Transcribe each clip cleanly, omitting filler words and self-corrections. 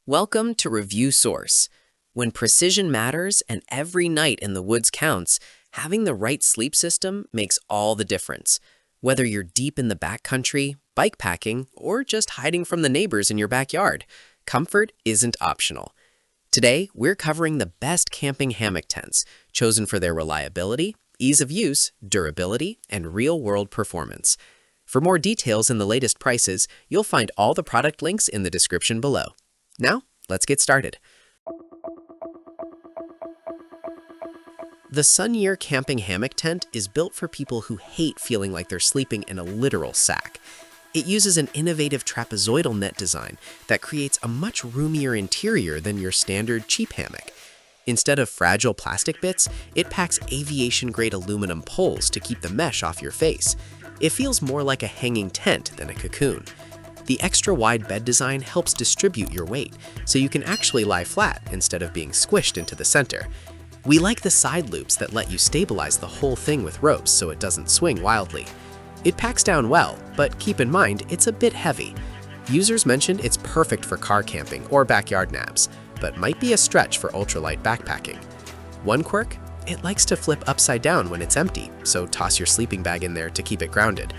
Welcome to Review Source. When precision matters and every night in the woods counts, having the right sleep system makes all the difference. Whether you're deep in the backcountry, bike packing, or just hiding from the neighbors in your backyard, comfort isn't optional. Today, we're covering the best camping hammock tents, chosen for their reliability, ease of use, durability, and real-world performance. For more details and the latest prices, you'll find all the product links in the description below. Now, let's get started. The Sunyear Camping Hammock Tent is built for people who hate feeling like they're sleeping in a literal sack. It uses an innovative trapezoidal net design that creates a much roomier interior than your standard cheap hammock. Instead of fragile plastic bits, it packs aviation-grade aluminum poles to keep the mesh off your face. It feels more like a hanging tent than a cocoon. The extra-wide bed design helps distribute your weight, so you can actually lie flat instead of being squished into the center. We like the side loops that let you stabilize the whole thing with ropes so it doesn't swing wildly. It packs down well, but keep in mind it's a bit heavy. Users mentioned it's perfect for car camping or backyard naps, but might be a stretch for ultralight backpacking. One quirk? It likes to flip upside down when it's empty, so toss your sleeping bag in there to keep it grounded.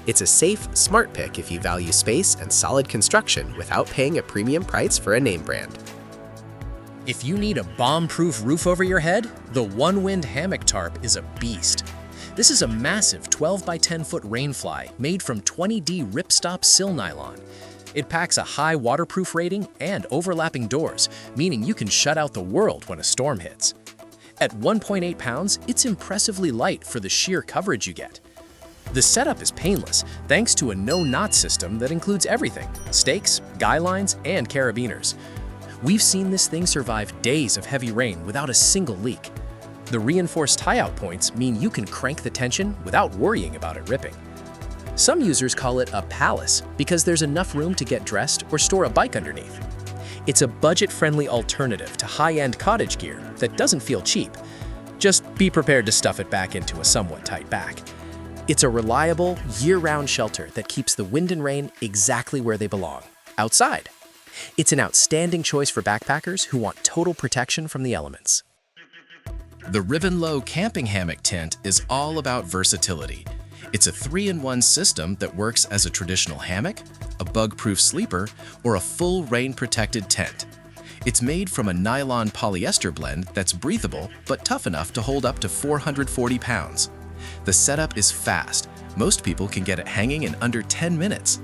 It's a safe, smart pick if you value space and solid construction without paying a premium price for a name brand. If you need a bomb-proof roof over your head, the Onewind Hammock Tarp is a beast. This is a massive 12 by 10 foot rainfly made from 20D ripstop sil nylon. It packs a high waterproof rating and overlapping doors, meaning you can shut out the world when a storm hits. At 1.8 pounds, it's impressively light for the sheer coverage you get. The setup is painless thanks to a no-knot system that includes everything: stakes, guy lines, and carabiners. We've seen this thing survive days of heavy rain without a single leak. The reinforced tie-out points mean you can crank the tension without worrying about it ripping. Some users call it a palace because there's enough room to get dressed or store a bike underneath. It's a budget-friendly alternative to high-end cottage gear that doesn't feel cheap. Just be prepared to stuff it back into a somewhat tight back. It's a reliable, year-round shelter that keeps the wind and rain exactly where they belong, outside. It's an outstanding choice for backpackers who want total protection from the elements. The Rivenlo Camping Hammock Tent is all about versatility. It's a 3-in-1 system that works as a traditional hammock, a bug-proof sleeper, or a full rain-protected tent. It's made from a nylon polyester blend that's breathable but tough enough to hold up to 440 pounds. The setup is fast. Most people can get it hanging in under 10 minutes.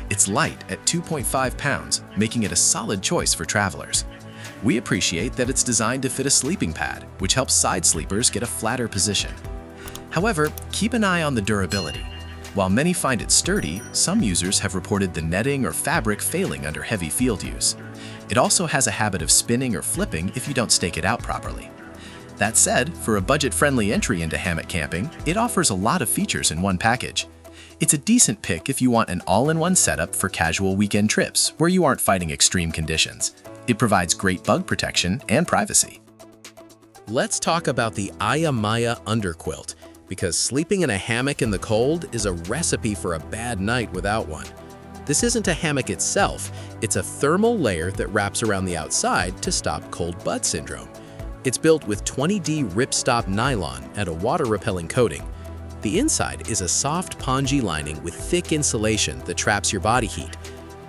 It's light at 2.5 pounds, making it a solid choice for travelers. We appreciate that it's designed to fit a sleeping pad, which helps side sleepers get a flatter position. However, keep an eye on the durability. While many find it sturdy, some users have reported the netting or fabric failing under heavy field use. It also has a habit of spinning or flipping if you don't stake it out properly. That said, for a budget-friendly entry into hammock camping, it offers a lot of features in one package. It's a decent pick if you want an all-in-one setup for casual weekend trips where you aren't fighting extreme conditions. It provides great bug protection and privacy. Let's talk about the AYAMAYA underquilt, because sleeping in a hammock in the cold is a recipe for a bad night without one. This isn't a hammock itself, it's a thermal layer that wraps around the outside to stop cold butt syndrome. It's built with 20D ripstop nylon and a water-repelling coating. The inside is a soft pongee lining with thick insulation that traps your body heat.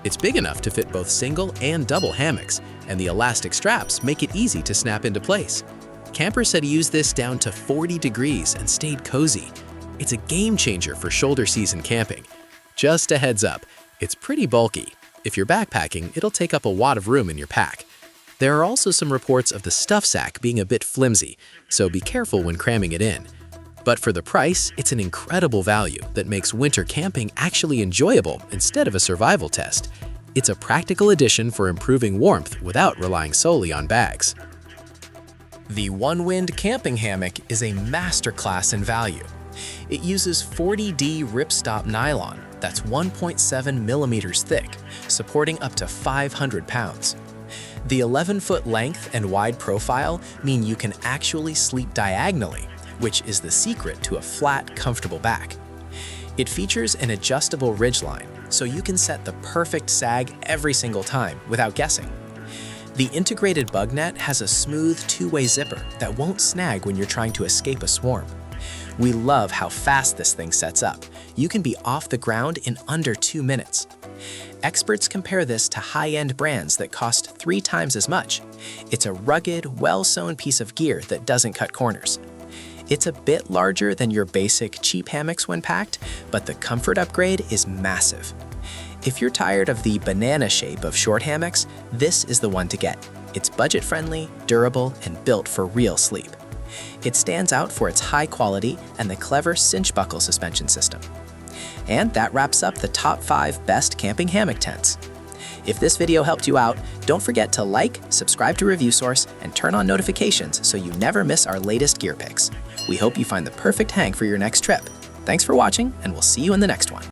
It's big enough to fit both single and double hammocks, and the elastic straps make it easy to snap into place. Campers said he used this down to 40 degrees and stayed cozy. It's a game changer for shoulder season camping. Just a heads up, it's pretty bulky. If you're backpacking, it'll take up a wad of room in your pack. There are also some reports of the stuff sack being a bit flimsy, so be careful when cramming it in. But for the price, it's an incredible value that makes winter camping actually enjoyable instead of a survival test. It's a practical addition for improving warmth without relying solely on bags. The Onewind Camping Hammock is a masterclass in value. It uses 40D ripstop nylon that's 1.7 millimeters thick, supporting up to 500 pounds. The 11-foot length and wide profile mean you can actually sleep diagonally, which is the secret to a flat, comfortable back. It features an adjustable ridgeline, so you can set the perfect sag every single time without guessing. The integrated bug net has a smooth two-way zipper that won't snag when you're trying to escape a swarm. We love how fast this thing sets up. You can be off the ground in under 2 minutes. Experts compare this to high-end brands that cost 3 times as much. It's a rugged, well-sewn piece of gear that doesn't cut corners. It's a bit larger than your basic cheap hammocks when packed, but the comfort upgrade is massive. If you're tired of the banana shape of short hammocks, this is the one to get. It's budget-friendly, durable, and built for real sleep. It stands out for its high quality and the clever cinch buckle suspension system. And that wraps up the top 5 best camping hammock tents. If this video helped you out, don't forget to like, subscribe to Review Source, and turn on notifications so you never miss our latest gear picks. We hope you find the perfect hang for your next trip. Thanks for watching, and we'll see you in the next one.